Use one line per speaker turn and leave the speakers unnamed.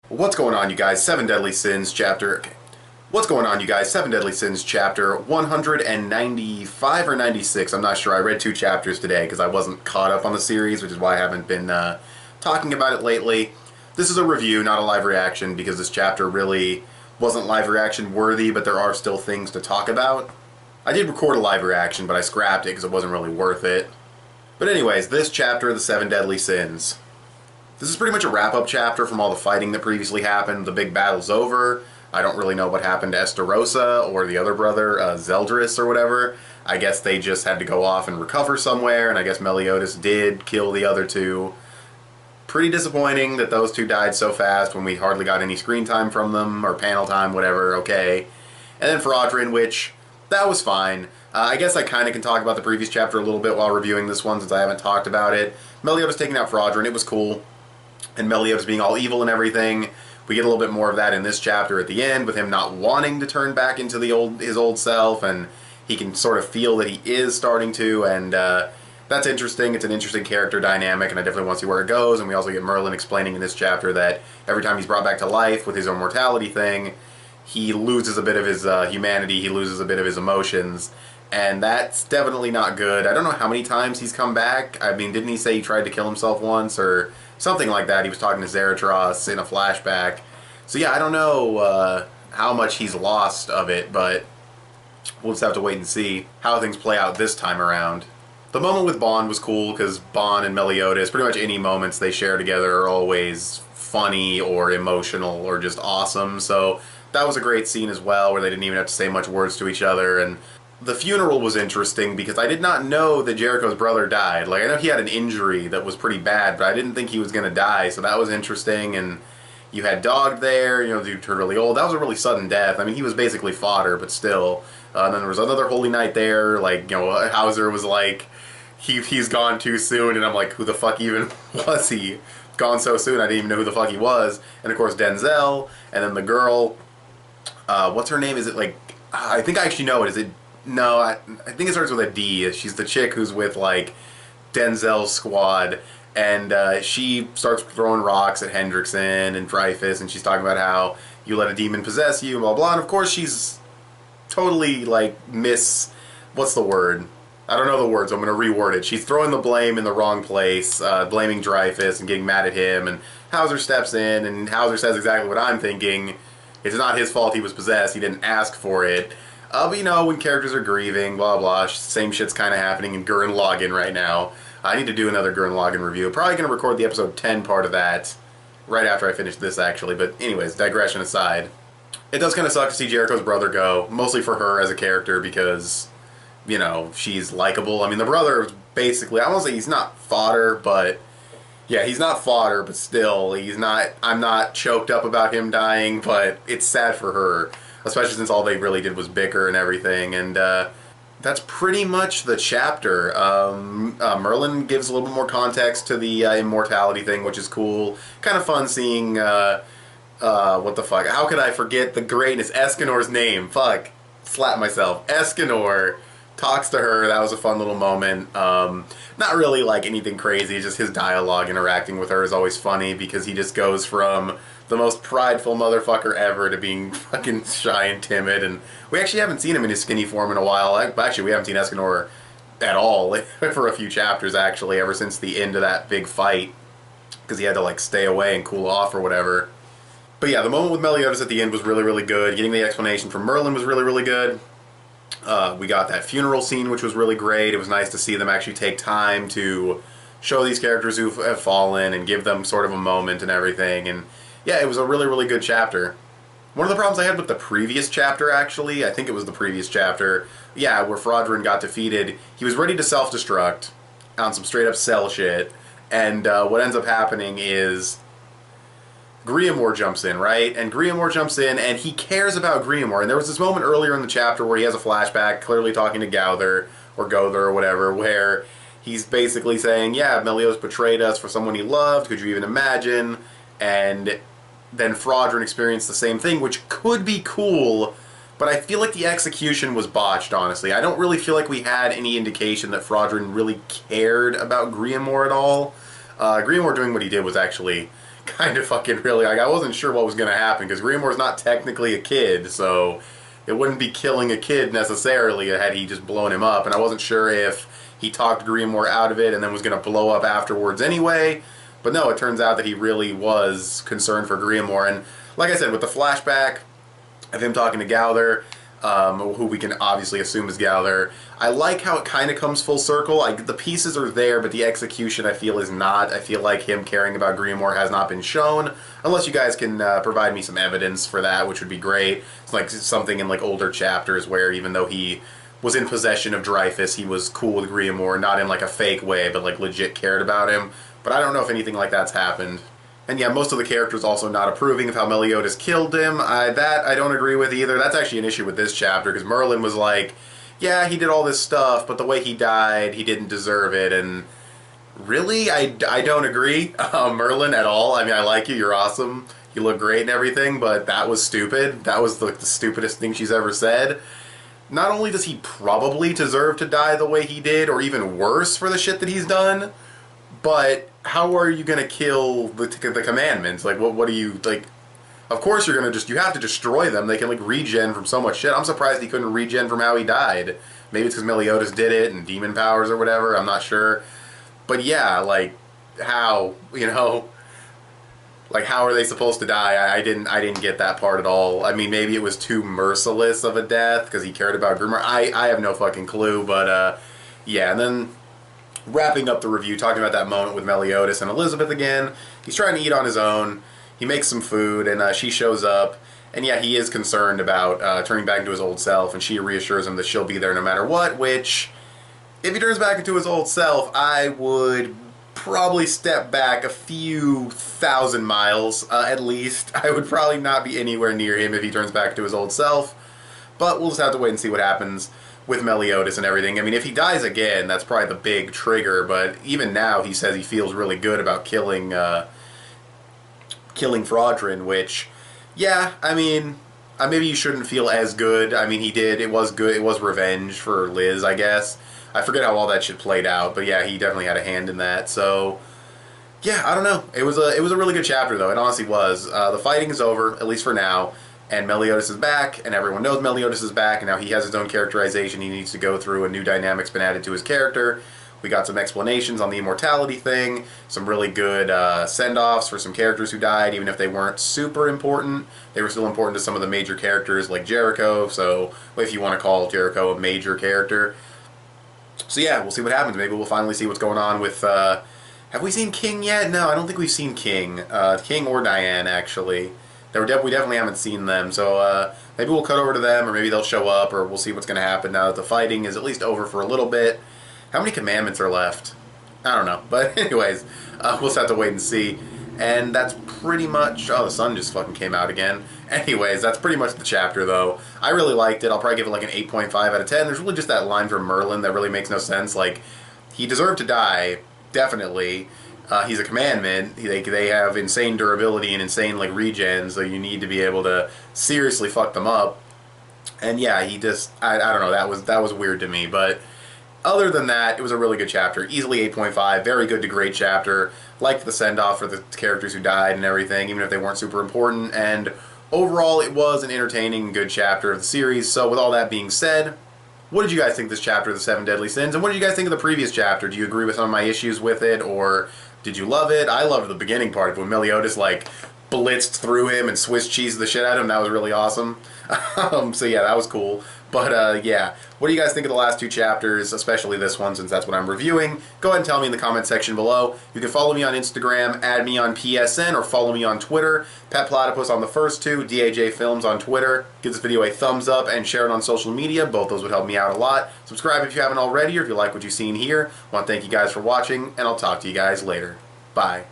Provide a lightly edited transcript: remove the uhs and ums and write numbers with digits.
What's going on, you guys? Seven Deadly Sins chapter... Okay. What's going on, you guys? Seven Deadly Sins chapter 195 or 96. I'm not sure. I read two chapters today because I wasn't caught up on the series, which is why I haven't been talking about it lately. This is a review, not a live reaction, because this chapter really wasn't live reaction worthy, but there are still things to talk about. I did record a live reaction, but I scrapped it because it wasn't really worth it. But anyways, this chapter, the Seven Deadly Sins. This is pretty much a wrap-up chapter from all the fighting that previously happened. The big battle's over. I don't really know what happened to Estarossa or the other brother, Zeldris or whatever. I guess they just had to go off and recover somewhere, and I guess Meliodas did kill the other two. Pretty disappointing that those two died so fast when we hardly got any screen time from them, or panel time, whatever, okay. And then Fraudrin, which, that was fine. I guess I kind of can talk about the previous chapter a little bit while reviewing this one, since I haven't talked about it. Meliodas taking out Fraudrin, it was cool. And Meliodas being all evil and everything. We get a little bit more of that in this chapter at the end, with him not wanting to turn back into his old self, and he can sort of feel that he is starting to, and that's interesting. It's an interesting character dynamic, and I definitely want to see where it goes. And we also get Merlin explaining in this chapter that every time he's brought back to life with his immortality thing, he loses a bit of his humanity, he loses a bit of his emotions, and that's definitely not good. I don't know how many times he's come back. I mean, didn't he say he tried to kill himself once, or something like that? He was talking to Zaratros in a flashback. So yeah, I don't know how much he's lost of it, but we'll just have to wait and see how things play out this time around. The moment with Bond was cool, because Bond and Meliodas, pretty much any moments they share together are always funny or emotional or just awesome. So that was a great scene as well, where they didn't even have to say much words to each other. And the funeral was interesting because I did not know that Jericho's brother died. Like, I know he had an injury that was pretty bad, but I didn't think he was going to die, so that was interesting. And you had Dog there, you know, the dude turned really old. That was a really sudden death. I mean, he was basically fodder, but still. And then there was another Holy Knight there, like, you know, Hauser was like, he's gone too soon, and I'm like, who the fuck even was he? Gone so soon, I didn't even know who the fuck he was. And of course Denzel, and then the girl, what's her name? Is it like, I think I actually know it. Is it, no, I think it starts with a D. She's the chick who's with, like, Denzel's squad, and she starts throwing rocks at Hendrickson and Dreyfus, and she's talking about how you let a demon possess you, blah, blah, and of course she's totally, like, what's the word? I don't know the words, so I'm going to reword it. She's throwing the blame in the wrong place, blaming Dreyfus and getting mad at him, and Hauser steps in, and Hauser says exactly what I'm thinking. It's not his fault he was possessed, he didn't ask for it. But you know, when characters are grieving, blah blah, same shit's kind of happening in Gurren Lagann right now. I need to do another Gurren Lagann review. Probably going to record the episode 10 part of that right after I finish this, actually. But anyways, digression aside. It does kind of suck to see Jericho's brother go, mostly for her as a character because, you know, she's likable. I mean, the brother is basically, I won't say he's not fodder, but yeah, he's not fodder, but still, he's not, I'm not choked up about him dying, but it's sad for her. Especially since all they really did was bicker and everything, and that's pretty much the chapter. Merlin gives a little bit more context to the immortality thing, which is cool. Kind of fun seeing, what the fuck, how could I forget the greatness, Escanor's name, fuck, slap myself. Escanor talks to her, that was a fun little moment. Not really like anything crazy, just his dialogue interacting with her is always funny, because he just goes from the most prideful motherfucker ever to being fucking shy and timid, and we actually haven't seen him in his skinny form in a while. Actually, we haven't seen Escanor at all for a few chapters, actually, ever since the end of that big fight, because he had to, like, stay away and cool off or whatever. But yeah, the moment with Meliodas at the end was really, really good. Getting the explanation from Merlin was really, really good. We got that funeral scene, which was really great. It was nice to see them actually take time to show these characters who have fallen and give them sort of a moment and everything, and yeah, it was a really, really good chapter. One of the problems I had with the previous chapter, actually, I think it was the previous chapter, yeah, where Fraudrin got defeated, he was ready to self-destruct on some straight-up cell shit, and what ends up happening is Griamore jumps in, right? And Griamore jumps in, and he cares about Griamore, and there was this moment earlier in the chapter where he has a flashback, clearly talking to Gowther, or Gother, or whatever, where he's basically saying, yeah, Meliodas betrayed us for someone he loved, could you even imagine? And then Fraudrin experienced the same thing, which could be cool, but I feel like the execution was botched, honestly. I don't really feel like we had any indication that Fraudrin really cared about Griamore at all. Griamore doing what he did was actually kind of fucking really, like, I wasn't sure what was going to happen, because Grimoire's not technically a kid, so it wouldn't be killing a kid necessarily had he just blown him up, and I wasn't sure if he talked Grimoire out of it and then was going to blow up afterwards anyway, but no, it turns out that he really was concerned for Grimoire, and like I said, with the flashback of him talking to Gowther, who we can obviously assume is Gowther, I like how it kind of comes full circle. The pieces are there, but the execution I feel is not. I feel like him caring about Grimoire has not been shown, unless you guys can provide me some evidence for that, which would be great. It's like something in like older chapters where even though he was in possession of Dreyfus, he was cool with Grimoire, not in like a fake way, but like legit cared about him. But I don't know if anything like that's happened. And yeah, most of the characters also not approving of how Meliodas killed him. That I don't agree with either. That's actually an issue with this chapter, because Merlin was like, yeah, he did all this stuff, but the way he died, he didn't deserve it, and really, I don't agree, Merlin, at all. I mean, I like you, you're awesome, you look great and everything, but that was stupid. That was the stupidest thing she's ever said. Not only does he probably deserve to die the way he did, or even worse for the shit that he's done, but how are you going to kill the commandments? Like, what do you, like, of course you're going to you have to destroy them. They can, like, regen from so much shit. I'm surprised he couldn't regen from how he died. Maybe it's because Meliodas did it, and demon powers or whatever, I'm not sure. But yeah, like, how, you know, like, how are they supposed to die? I didn't get that part at all. I mean, maybe it was too merciless of a death, because he cared about Grimoire. I have no fucking clue, but, yeah, and then wrapping up the review, talking about that moment with Meliodas and Elizabeth again. He's trying to eat on his own. He makes some food, and she shows up. And yeah, he is concerned about turning back into his old self, and she reassures him that she'll be there no matter what, which, if he turns back into his old self, I would probably step back a few thousand miles, at least. I would probably not be anywhere near him if he turns back to his old self. But we'll just have to wait and see what happens with Meliodas and everything. I mean, if he dies again, that's probably the big trigger, but even now he says he feels really good about killing Fraudrin, which, yeah, I mean, maybe you shouldn't feel as good. I mean, he did, it was good, it was revenge for Liz, I guess. I forget how all that shit played out, but yeah, he definitely had a hand in that, so yeah, I don't know. It was a really good chapter, though. It honestly was. The fighting is over, at least for now, and Meliodas is back, and everyone knows Meliodas is back, and now he has his own characterization he needs to go through, and new dynamics been added to his character. We got some explanations on the immortality thing, some really good send-offs for some characters who died, even if they weren't super important. They were still important to some of the major characters, like Jericho, so if you want to call Jericho a major character. So yeah, we'll see what happens. Maybe we'll finally see what's going on with... have we seen King yet? No, I don't think we've seen King. King or Diane, actually. We definitely haven't seen them, so maybe we'll cut over to them, or maybe they'll show up, or we'll see what's going to happen now that the fighting is at least over for a little bit. How many commandments are left? I don't know, but anyways, we'll just have to wait and see. And that's pretty much... Oh, the sun just fucking came out again. Anyways, that's pretty much the chapter, though. I really liked it. I'll probably give it like an 8.5 out of 10. There's really just that line from Merlin that really makes no sense. Like, he deserved to die, definitely. He's a commandment. They have insane durability and insane, like, regen, so you need to be able to seriously fuck them up. And yeah, he just... I don't know, that was weird to me, but... Other than that, it was a really good chapter. Easily 8.5. Very good to great chapter. Liked the send-off for the characters who died and everything, even if they weren't super important. And overall, it was an entertaining, good chapter of the series. So with all that being said, what did you guys think of this chapter of the Seven Deadly Sins? And what did you guys think of the previous chapter? Do you agree with some of my issues with it? Or did you love it? I loved the beginning part when Meliodas, like, blitzed through him and Swiss cheesed the shit out of him. That was really awesome. So yeah, that was cool. But yeah, what do you guys think of the last two chapters, especially this one, since that's what I'm reviewing? Go ahead and tell me in the comment section below. You can follow me on Instagram, add me on PSN, or follow me on Twitter. petplatypus on the first two, DAJ Films on Twitter. Give this video a thumbs up and share it on social media. Both those would help me out a lot. Subscribe if you haven't already, or if you like what you've seen here. I want to thank you guys for watching, and I'll talk to you guys later. Bye.